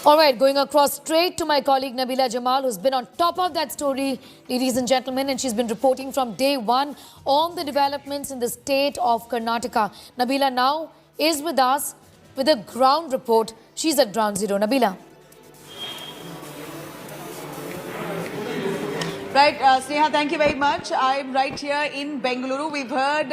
All right, going across straight to my colleague Nabila Jamal, who's been on top of that story, ladies and gentlemen, and she's been reporting from day one on the developments in the state of Karnataka. Nabila now is with us with a ground report. She's at ground zero. Nabila. Right, Sneha, thank you very much. I'm right here in Bengaluru. We've heard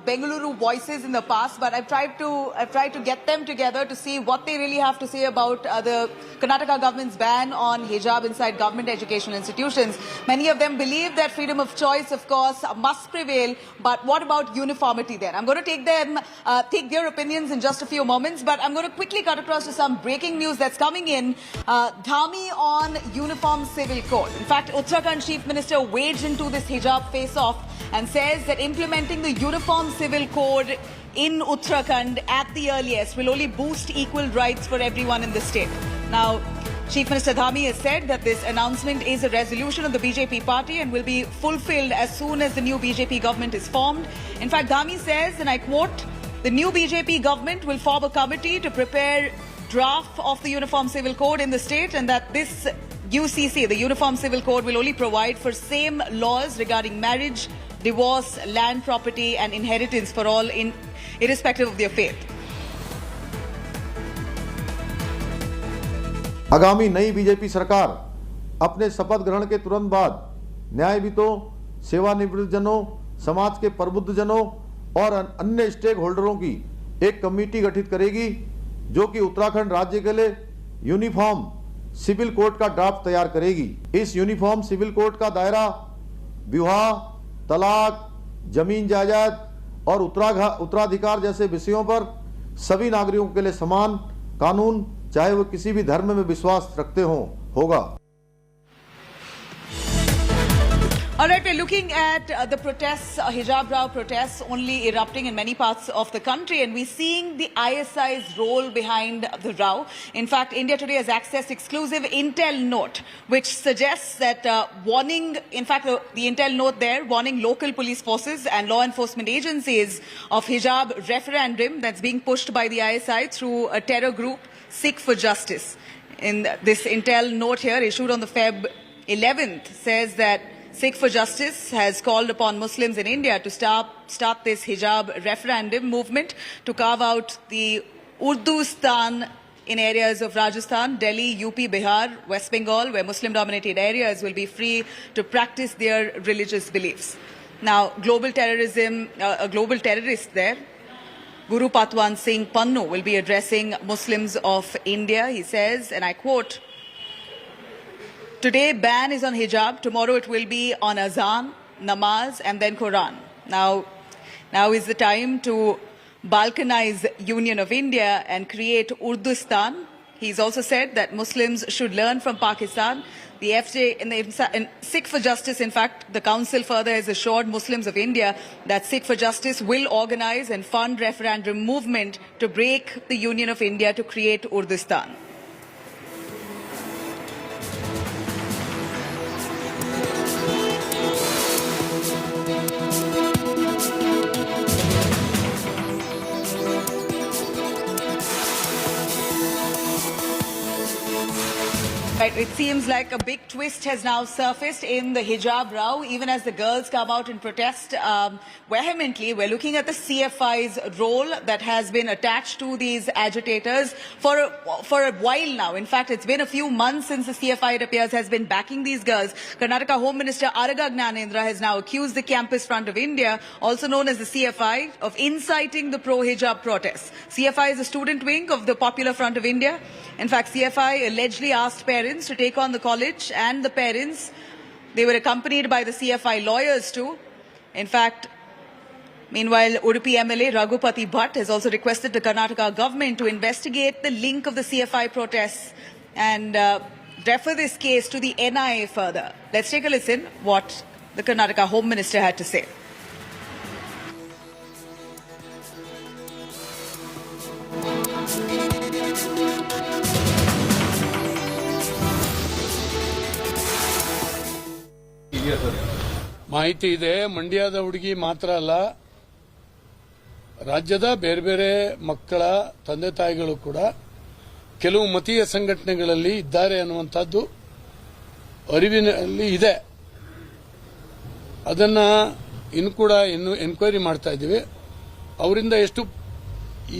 Bengaluru voices in the past, but I've tried to get them together to see what they really have to say about the Karnataka government's ban on hijab inside government educational institutions. Many of them believe that freedom of choice, of course, must prevail. But what about uniformity then? I'm going to take their opinions in just a few moments, but I'm going to quickly cut across to some breaking news that's coming in. Dhami on uniform civil code. In fact, Uttarakhand Chief Minister wades into this hijab face-off and says that implementing the uniform civil code in Uttarakhand at the earliest will only boost equal rights for everyone in the state. Now, Chief Minister Dhami has said that this announcement is a resolution of the BJP party and will be fulfilled as soon as the new BJP government is formed. In fact, Dhami says, and I quote, the new BJP government will form a committee to prepare draft of the Uniform Civil Code in the state, and that this UCC, the Uniform Civil Code, will only provide for same laws regarding marriage, divorce, land property and inheritance for all irrespective of their faith. आगामी नई BJP सरकार अपने शपथ ग्रहण के तुरंत बाद न्यायविदों, सेवानिवृत्त जनों, समाज के प्रबुद्ध जनों और अन्य स्टेक होल्डरों की एक कमेटी गठित करेगी जो कि उत्तराखंड राज्य के लिए यूनिफॉर्म सिविल कोड का ड्राफ्ट तैयार करेगी। इस यूनिफॉर्म सिविल कोड का दायरा विवाह, तलाक, जमीन जायदाद और उत्तराधिकार जैसे विषयों पर सभी नागरिकों के लिए समान कानून, चाहे वो किसी भी धर्म में विश्वास रखते हों, होगा। All right, we're looking at the protests, hijab row protests only erupting in many parts of the country, and we're seeing the ISI's role behind the row. In fact, India Today has accessed exclusive intel note, which suggests that the intel note there warning local police forces and law enforcement agencies of hijab referendum that's being pushed by the ISI through a terror group, Sikh for Justice. In this intel note here, issued on the Feb 11th, says that Sikh for Justice has called upon Muslims in India to start this hijab referendum movement to carve out the Urdustan in areas of Rajasthan, Delhi, UP, Bihar, West Bengal, where Muslim-dominated areas will be free to practice their religious beliefs. Now, a global terrorist there, Guru Patwan Singh Pannu, will be addressing Muslims of India. He says, and I quote, today ban is on hijab, tomorrow it will be on azan, namaz and then Quran. Now is the time to balkanize Union of India and create Urdustan. He's also said that Muslims should learn from Pakistan. The FJ and Sikh for Justice, in fact, the council further has assured Muslims of India that Sikh for Justice will organize and fund referendum movement to break the Union of India to create Urdustan. Right, it seems like a big twist has now surfaced in the hijab row, even as the girls come out and protest vehemently. We're looking at the CFI's role that has been attached to these agitators for a while now. In fact, it's been a few months since the CFI, it appears, has been backing these girls. Karnataka Home Minister Araga Jnanendra has now accused the Campus Front of India, also known as the CFI, of inciting the pro-hijab protests. CFI is a student wing of the Popular Front of India. In fact, CFI allegedly asked parents to take on the college, and the parents, they were accompanied by the CFI lawyers too. In fact, meanwhile, Udupi MLA Raghupati Bhatt has also requested the Karnataka government to investigate the link of the CFI protests and refer this case to the NIA further. Let's take a listen what the Karnataka Home Minister had to say. ಮಾಹಿತಿ ಇದೆ. ಮಂಡ್ಯದ ಹುಡುಗಿ ಮಾತ್ರ ಅಲ್ಲ, ರಾಜ್ಯದ ಬೇರೆ ಬೇರೆ ಮಕ್ಕಳ ತಂದೆ ತಾಯಿಗಳು ಕೂಡ ಕೆಲವು ಮತೀಯ ಸಂಘಟನೆಗಳಲ್ಲಿ ಇದ್ದಾರೆ ಅನ್ನುವಂಥದ್ದು ಅರಿವಿನಲ್ಲಿ ಇದೆ. ಅದನ್ನ ಇನ್ನು ಎನ್ಕ್ವೈರಿ ಮಾಡ್ತಾ ಇದ್ದೀವಿ. ಅವರಿಂದ ಎಷ್ಟು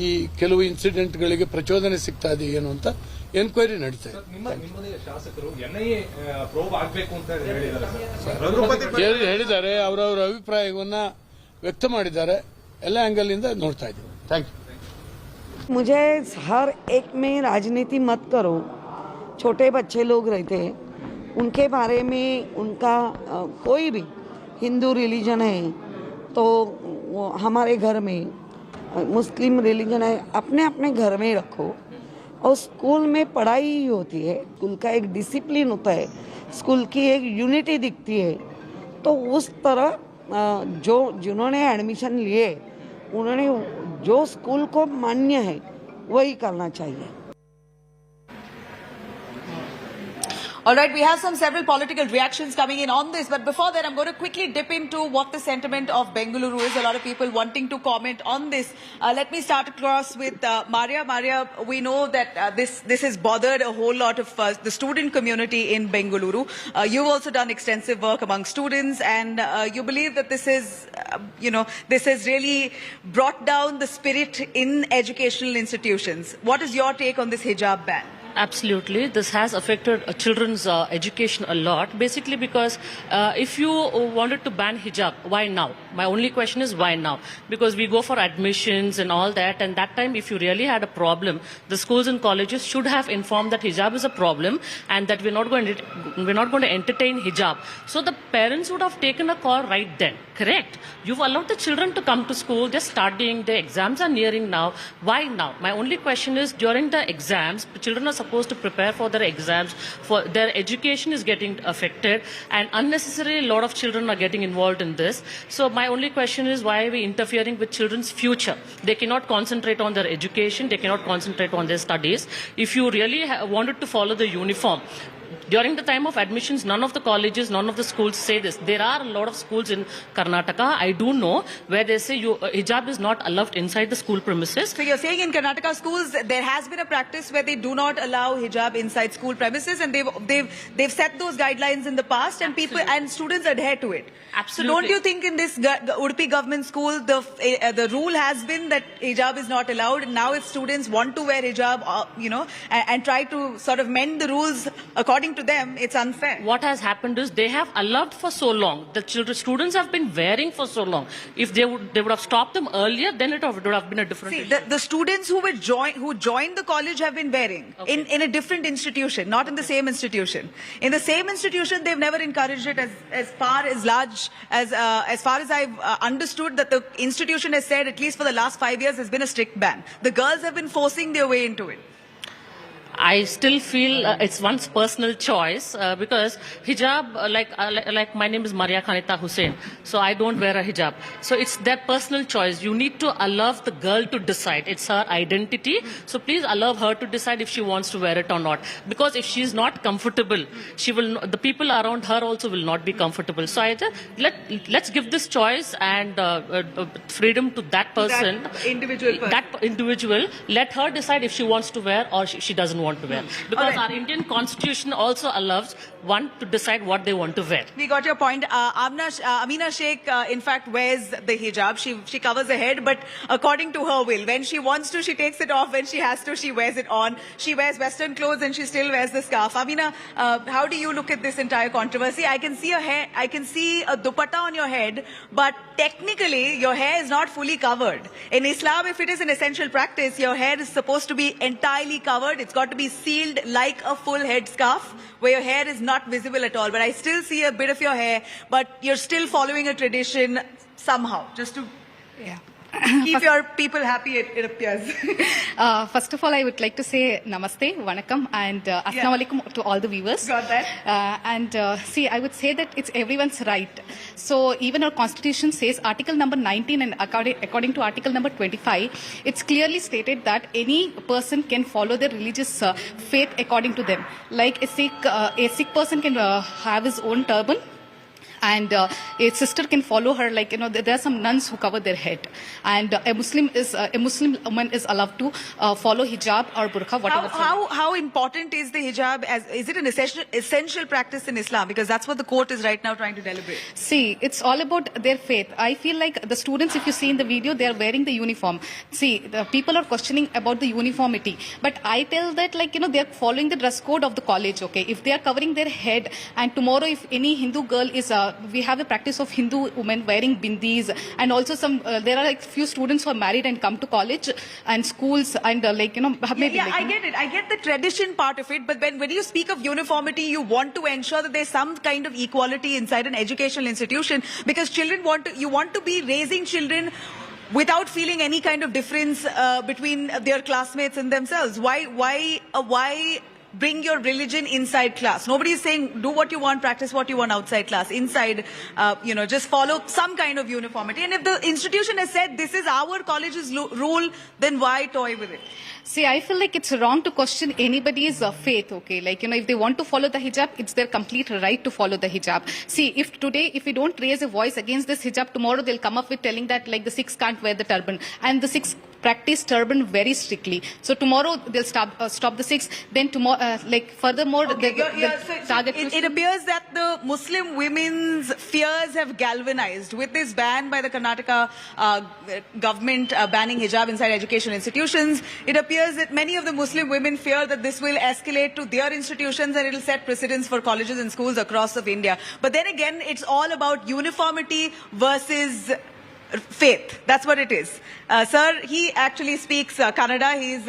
ಈ ಕೆಲವು ಇನ್ಸಿಡೆಂಟ್ಗಳಿಗೆ ಪ್ರಚೋದನೆ ಸಿಗ್ತಾ ಇದೆ ಏನು ಅಂತ ಎನ್ಕ್ವೈರಿ ನಡೀತಾ ಇದೆ. ಶಾಸಕರು ಎನ್ಐಎ ಪ್ರೋಬ್ ಆಗಬೇಕು ಅಂತ ಹೇಳಿದ್ದಾರೆ. ಅವರವರ ಅಭಿಪ್ರಾಯವನ್ನ ವ್ಯಕ್ತ ಮಾಡಿದ್ದಾರೆ. ಎಲ್ಲ ಆಂಗಲ್ ಇಂದ ನೋಡ್ತಾ ಇದ್ದೀವಿ. Thank you. मुझे हर एक में राजनीति मत करो. छोटे बच्चे लोग रहते हैं, उनके बारे में उनका कोई भी हिंदू रिलीजन है तो हमारे घर में मुस्लिम रिलीजन है, अपने अपने घर में रखो. और स्कूल में पढ़ाई ही होती है, स्कूल का एक डिसिप्लिन होता है, स्कूल की एक यूनिटी दिखती है. तो उस तरह जिन्होंने एडमिशन लिए उन्होंने जो स्कूल को मान्य है वही करना चाहिए. All right, we have several political reactions coming in on this, but before that, I'm going to quickly dip into what the sentiment of Bengaluru is. A lot of people wanting to comment on this. Let me start across with Maria. Maria, we know that this has bothered a whole lot of the student community in Bengaluru. You've also done extensive work among students, and you believe that this is, this has really brought down the spirit in educational institutions. What is your take on this hijab ban? Absolutely. This has affected children's education a lot. Basically because if you wanted to ban hijab, why now? My only question is why now? Because we go for admissions and all that, and that time if you really had a problem, the schools and colleges should have informed that hijab is a problem and that we're not going to entertain hijab. So the parents would have taken a call right then. Correct? You've allowed the children to come to school, they're studying, the exams are nearing now. Why now? My only question is during the exams, the children are supposed to prepare for their exams, for their education is getting affected, and unnecessarily a lot of children are getting involved in this. So my only question is why are we interfering with children's future? They cannot concentrate on their education, they cannot concentrate on their studies. If you really wanted to follow the uniform, during the time of admissions, none of the colleges, none of the schools say this. There are a lot of schools in Karnataka, I do know, where they say hijab is not allowed inside the school premises. So you're saying in Karnataka schools, there has been a practice where they do not allow hijab inside school premises, and they've set those guidelines in the past, and people and students adhere to it. Absolutely. So don't you think in this Udupi government school, the rule has been that hijab is not allowed, and now if students want to wear hijab, and try to sort of mend the rules according to them, it's unfair. What has happened is they have allowed for so long. The students have been wearing for so long. If they would have stopped them earlier, then it would have been a different issue. The students who joined the college have been wearing in a different institution, not in the same institution. In the same institution, they've never encouraged it as far as I've understood, that the institution has said at least for the last 5 years has been a strict ban. The girls have been forcing their way into it. I still feel it's one's personal choice because hijab, like my name is Maria Khanita Hussain, so I don't wear a hijab. So it's their personal choice. You need to allow the girl to decide. It's her identity. So please allow her to decide if she wants to wear it or not. Because if she is not comfortable, the people around her also will not be comfortable. So let's give this choice and freedom to that person, that individual. Let her decide if she wants to wear or she doesn't want to wear, because our Indian constitution also allows one to decide what they want to wear. We got your point. Amina Sheikh, in fact, wears the hijab. She covers her head, but according to her will. When she wants to, she takes it off. When she has to, she wears it on. She wears Western clothes and she still wears the scarf. Amina, how do you look at this entire controversy? I can see a dupatta on your head, but technically your hair is not fully covered. In Islam, if it is an essential practice, your hair is supposed to be entirely covered. It's got to be sealed like a full head scarf, where your hair is not visible at all. But I still see a bit of your hair, but you're still following a tradition somehow, just to keep your people happy, it appears. First of all, I would like to say namaste, vanakkam, and assalamu alaikum to all the viewers. Got that. See, I would say that it's everyone's right. So even our constitution says article number 19 and according to article number 25, it's clearly stated that any person can follow their religious faith according to them. Like a Sikh person can have his own turban, and a sister can follow her. Like, you know, there are some nuns who cover their head, and a Muslim woman is allowed to follow hijab or burqa, whatever. How important is the hijab? Is it an essential practice in Islam? Because that's what the court is right now trying to deliberate. See, it's all about their faith. I feel like the students, if you see in the video, they are wearing the uniform. See, the people are questioning about the uniformity, but I tell that, like, you know, they are following the dress code of the college. Okay, if they are covering their head, and tomorrow if any Hindu girl is, we have a practice of Hindu women wearing bindis, and also some there are like few students who are married and come to college and schools, and like, you know, maybe. Yeah, like, I get it. I get the tradition part of it, but when you speak of uniformity, you want to ensure that there's some kind of equality inside an educational institution, because you want to be raising children without feeling any kind of difference between their classmates and themselves. Why bring your religion inside class? Nobody is saying do what you want, practice what you want outside class. Inside, just follow some kind of uniformity. And if the institution has said this is our college's rule, then why toy with it? See, I feel like it's wrong to question anybody's faith, okay? Like, you know, if they want to follow the hijab, it's their complete right to follow the hijab. See, if we don't raise a voice against this hijab, tomorrow they'll come up with telling that, like, the Sikhs can't wear the turban. And the Sikhs practice turban very strictly. So tomorrow they'll stop the Sikhs. Then tomorrow, furthermore, it appears that the Muslim women's fears have galvanized with this ban by the Karnataka government banning hijab inside educational institutions. It appears that many of the Muslim women fear that this will escalate to their institutions and it will set precedents for colleges and schools across of India. But then again, it's all about uniformity versus faith. That's what it is. Sir, he actually speaks Kannada. He's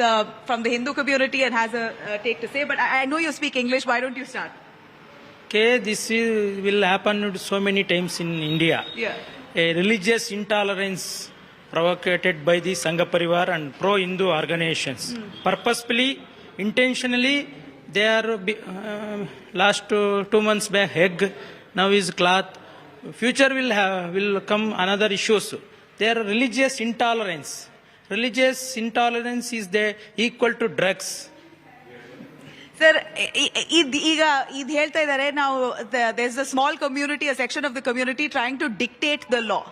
from the Hindu community and has a take to say. But I know you speak English. Why don't you start? Okay, this will happen so many times in India. Yeah. A religious intolerance provoked by the Sangha Parivar and pro-Hindu organizations. Purposefully, intentionally, they are last 2 months back egg, now is cloth. Future will come another issues. There are religious intolerance. Religious intolerance is equal to drugs. Sir, now there's a small community, a section of the community trying to dictate the law.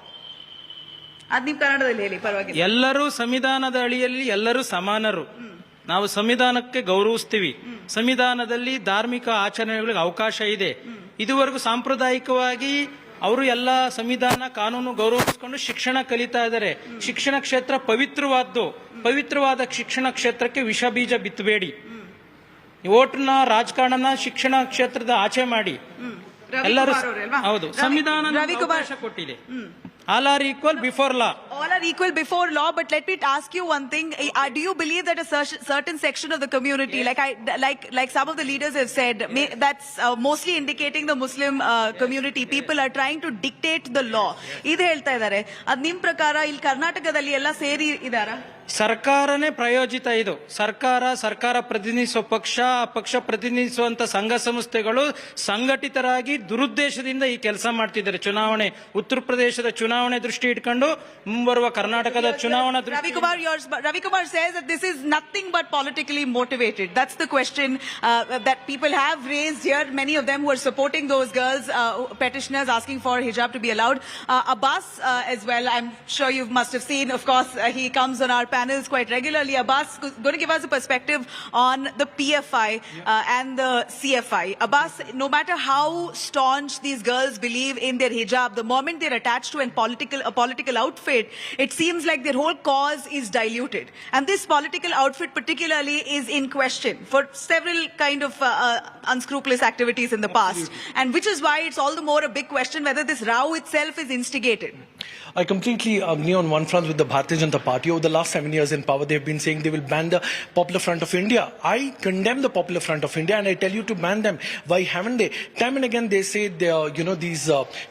ಎಲ್ಲರೂ ಸಂವಿಧಾನದ ಅಡಿಯಲ್ಲಿ ಎಲ್ಲರೂ ಸಮಾನರು. ನಾವು ಸಂವಿಧಾನಕ್ಕೆ ಗೌರವಿಸ್ತೀವಿ. ಸಂವಿಧಾನದಲ್ಲಿ ಧಾರ್ಮಿಕ ಆಚರಣೆಗಳಿಗೆ ಅವಕಾಶ ಇದೆ. ಇದುವರೆಗೂ ಸಾಂಪ್ರದಾಯಿಕವಾಗಿ ಅವರು ಎಲ್ಲ ಸಂವಿಧಾನ ಕಾನೂನು ಗೌರವಿಸಿಕೊಂಡು ಶಿಕ್ಷಣ ಕಲಿತಾ ಇದ್ದಾರೆ. ಶಿಕ್ಷಣ ಕ್ಷೇತ್ರ ಪವಿತ್ರವಾದ ಶಿಕ್ಷಣ ಕ್ಷೇತ್ರಕ್ಕೆ ವಿಷ ಬೀಜ ಬಿತ್ತಬೇಡಿ. ಓಟ್ನ ರಾಜಕಾರಣನ ಶಿಕ್ಷಣ ಕ್ಷೇತ್ರದ ಆಚೆ ಮಾಡಿ. ಎಲ್ಲರೂ ಹೌದು, ಸಂವಿಧಾನ ಅವಕಾಶ ಕೊಟ್ಟಿದೆ. All are equal before law. All are equal before law, but let me ask you one thing. Do you believe that a certain section of the community, like some of the leaders have said, that's mostly indicating the Muslim community, people are trying to dictate the law. Idu helta idare. Ad nim prakara il Karnatakadalli ella seri idara? ಸರ್ಕಾರನೇ ಪ್ರಾಯೋಜಿತ. ಇದು ಸರ್ಕಾರ ಪ್ರತಿನಿಧಿಸುವ ಪಕ್ಷ ಪ್ರತಿನಿಧಿಸುವಂತ ಸಂಘ ಸಂಸ್ಥೆಗಳು ಸಂಘಟಿತರಾಗಿ ದುರುದ್ದೇಶದಿಂದ ಈ ಕೆಲಸ ಮಾಡ್ತಿದ್ದಾರೆ. ಚುನಾವಣೆ, ಉತ್ತರ ಪ್ರದೇಶದ ಚುನಾವಣೆ ದೃಷ್ಟಿ ಇಟ್ಕೊಂಡು ಮುಂಬರುವ ಕರ್ನಾಟಕದ ಚುನಾವಣಾ Ravikumar says that this is nothing but politically motivated. That's the question that people have raised here. Many of them who are supporting those girls, petitioners asking for hijab to be allowed. Abbas as well, I'm sure you must have seen, of course, he comes on our panels quite regularly. Abbas is going to give us a perspective on the PFI and the CFI. Abbas, no matter how staunch these girls believe in their hijab, the moment they're attached to a political outfit, it seems like their whole cause is diluted. And this political outfit particularly is in question for several kind of unscrupulous activities in the past. And which is why it's all the more a big question whether this row itself is instigated. I completely agree on one front with the Bharatiya Janata Party. Over the last 7 years in power, they've been saying they will ban the Popular Front of India. I condemn the Popular Front of India and I tell you to ban them. Why haven't they? Time and again they say these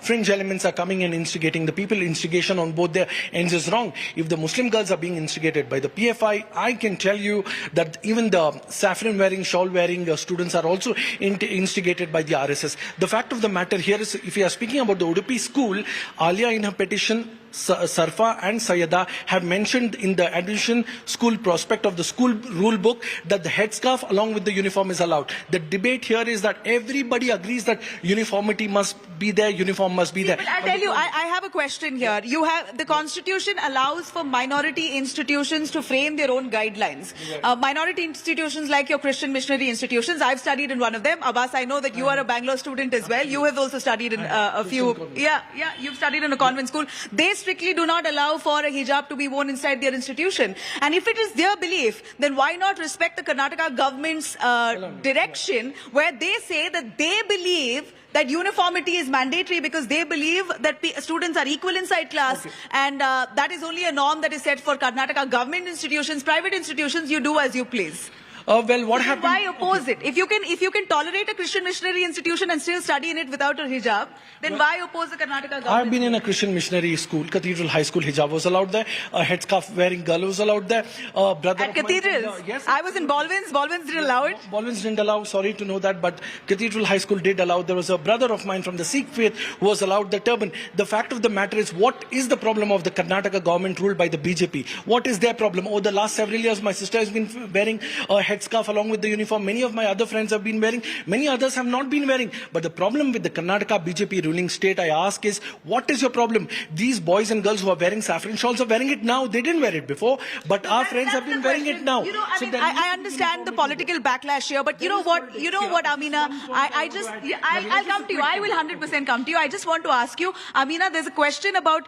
fringe elements are coming and instigating the people. Instigation on both their ends is wrong. If the Muslim girls are being instigated by the PFI, I can tell you that even the saffron wearing, shawl wearing students are also instigated by the RSS. The fact of the matter here is, if you are speaking about the Udupi school, Alia in her petition Sarfa and Sayyada have mentioned in the admission school prospect of the school rule book that the headscarf along with the uniform is allowed. The debate here is that everybody agrees that uniformity must be there, uniform must be there. But I tell you, I have a question here. The Constitution allows for minority institutions to frame their own guidelines. Minority institutions like your Christian missionary institutions, I've studied in one of them. Abbas, I know that you are a Bangalore student as well. You have also studied in a few. Yeah, you've studied in a convent school. They strictly do not allow for a hijab to be worn inside their institution. And if it is their belief, then why not respect the Karnataka government's direction, where they say that they believe that uniformity is mandatory because they believe that students are equal inside class, and that is only a norm that is set for Karnataka government institutions. Private institutions, you do as you please. Well, what happened? Why oppose it? If you can tolerate a Christian missionary institution and still study in it without a hijab, then why oppose the Karnataka government? I've been in a Christian missionary school, Cathedral High School. Hijab was allowed there. A headscarf wearing girl was allowed there. Brother at cathedrals? Yes. I was in Baldwin's. Baldwin's didn't allow it. Baldwin's didn't allow. Sorry to know that, but Cathedral High School did allow. There was a brother of mine from the Sikh faith who was allowed the turban. The fact of the matter is, what is the problem of the Karnataka government ruled by the BJP? What is their problem? Over the last several years, my sister has been wearing a headscarf along with the uniform. Many of my other friends have been wearing. Many others have not been wearing. But the problem with the Karnataka BJP ruling state, I ask, is what is your problem? These boys and girls who are wearing saffron shawls are wearing it now. They didn't wear it before, but our friends have been wearing it now. You know, I understand the political backlash here, but you know what, Amina? I'll come to you. I will 100% come to you. I just want to ask you, Amina, there's a question about,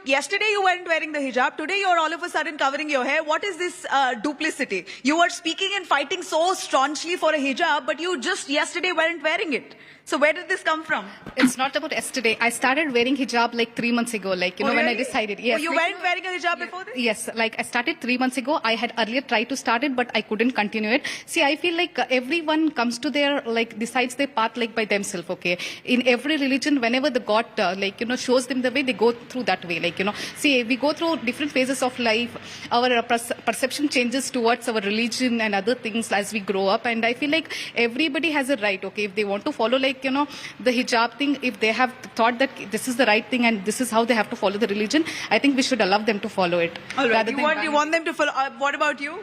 yesterday you weren't wearing the hijab. Today you're all of a sudden covering your hair. What is this duplicity? You were speaking and fighting so staunchly for a hijab, but you just yesterday weren't wearing it. So where did this come from? It's not about yesterday. I started wearing hijab like 3 months ago, when I decided. Yes. You weren't wearing a hijab before this? Yes, I started 3 months ago. I had earlier tried to start it, but I couldn't continue it. See, I feel like everyone comes to their, decides their path by themselves, okay? In every religion, whenever the God, shows them the way, they go through that way, See, we go through different phases of life. Our perception changes towards our religion and other things as we grow up. And I feel like everybody has a right, okay? If they want to follow, the hijab thing, if they have thought that this is the right thing and this is how they have to follow the religion, I think we should allow them to follow it. All right. You want them to follow. What about you?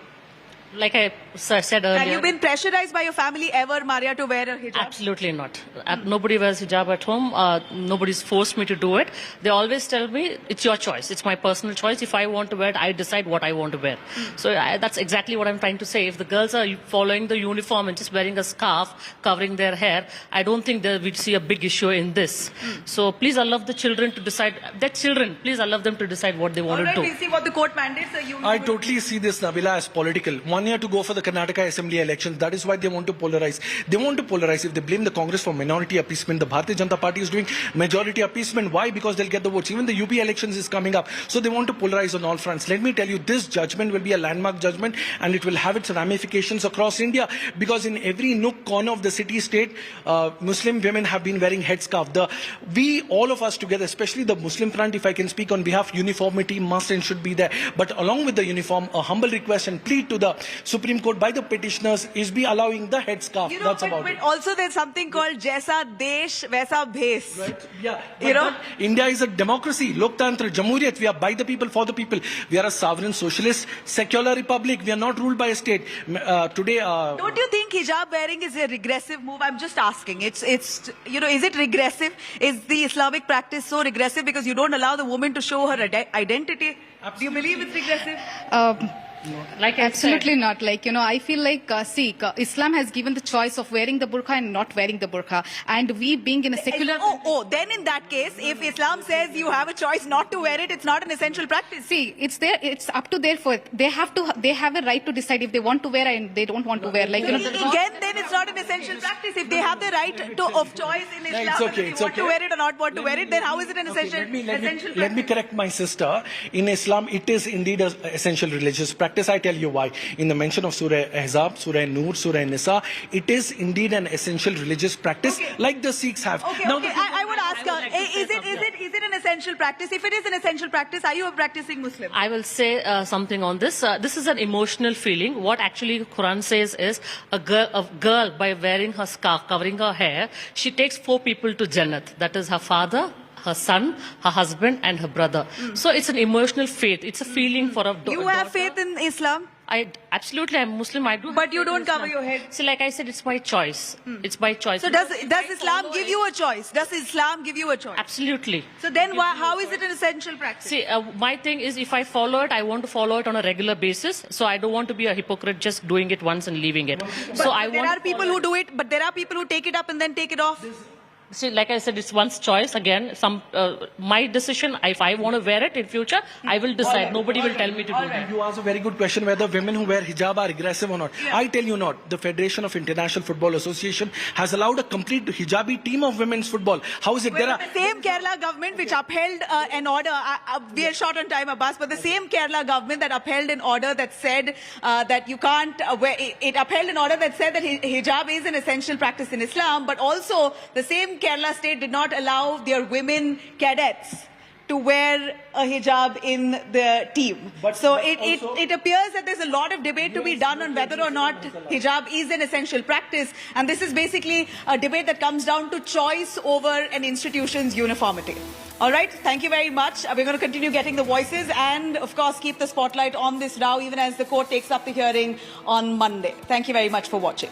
Like I said earlier. Have you been pressurized by your family ever, Maria, to wear a hijab? Absolutely not. Nobody wears hijab at home. Nobody's forced me to do it. They always tell me, it's your choice. It's my personal choice. If I want to wear it, I decide what I want to wear. So that's exactly what I'm trying to say. If the girls are following the uniform and just wearing a scarf, covering their hair, I don't think that we'd see a big issue in this. So please allow the children to decide. Their children, please allow them to decide what they want to do. We see what the court mandates. I totally see this, Nabila, as political. 1 year to go for the Karnataka Assembly elections. That is why they want to polarize. They want to polarize. If they blame the Congress for minority appeasement, the Bharatiya Janata Party is doing majority appeasement. Why? Because they'll get the votes. Even the UP elections is coming up. So they want to polarize on all fronts. Let me tell you, this judgment will be a landmark judgment, and it will have its ramifications across India, because in every nook corner of the city state, Muslim women have been wearing headscarf. We, all of us together, especially the Muslim front, if I can speak on behalf, uniformity must and should be there. But along with the uniform, a humble request and plea to the Supreme Court by the petitioners is be allowing the headscarf. That's about it. But also there's something called Jaisa Desh, Vaisa Bhes. Right. Yeah. India is a democracy. Loktantra, Jamhuriyat. We are by the people, for the people. We are a sovereign, socialist, secular republic. We are not ruled by a state. Today... Don't you think hijab wearing is a regressive move? I'm just asking. Is it regressive? Is the Islamic practice so regressive because you don't allow the woman to show her identity? Absolutely. Do you believe it's regressive? No. Absolutely not. I feel like, Islam has given the choice of wearing the burqa and not wearing the burqa. And we being in a secular... Then in that case, if Islam says you have a choice not to wear it, it's not an essential practice. See, it's up to their foot. They have a right to decide if they want to wear and they don't want to wear. Then it's not an essential practice. If they have the right of choice in Islam, whether they want to wear it or not want to wear it, then how is it an essential practice? Let me correct my sister. In Islam, it is indeed an essential religious practice. I tell you why. In the mention of Surah Ahzab, Surah Nur, Surah Nisa, it is indeed an essential religious practice, like the Sikhs have. I would ask her, is it an essential practice? If it is an essential practice, are you a practicing Muslim? I will say something on this. This is an emotional feeling. What actually Quran says is a girl by wearing her scarf, covering her hair, she takes 4 people to Jannat. That is her father, her son, her husband, and her brother. So it's an emotional faith. It's a feeling for a You have faith in Islam? Absolutely, I'm Muslim. I do. But you have faith in don't cover Islam. your head. See, like I said, it's by choice. It's by choice. So does Islam give you a choice? Does Islam give you a choice? Absolutely. So then how is it an essential practice? See, my thing is if I follow it, I want to follow it on a regular basis. So I don't want to be a hypocrite just doing it once and leaving it. So I there want are people who do it, but there are people who take it up and then take it off. See, like I said, it's one's choice. Again, my decision. If I want to wear it in future, I will decide. Nobody will tell me to do that. You asked a very good question whether women who wear hijab are aggressive or not. I tell you not. The Federation of International Football Association has allowed a complete hijabi team of women's football. How is it? Well, the same Kerala government which upheld an order, we are short on time, Abbas, but the same Kerala government that upheld an order that said that you can't wear, it upheld an order that said that hijab is an essential practice in Islam, but also the same Kerala state did not allow their women cadets to wear a hijab in the team. So it appears that there's a lot of debate to be done on whether or not hijab is an essential practice. And this is basically a debate that comes down to choice over an institution's uniformity. All right, thank you very much. We're going to continue getting the voices and, of course, keep the spotlight on this row even as the court takes up the hearing on Monday. Thank you very much for watching.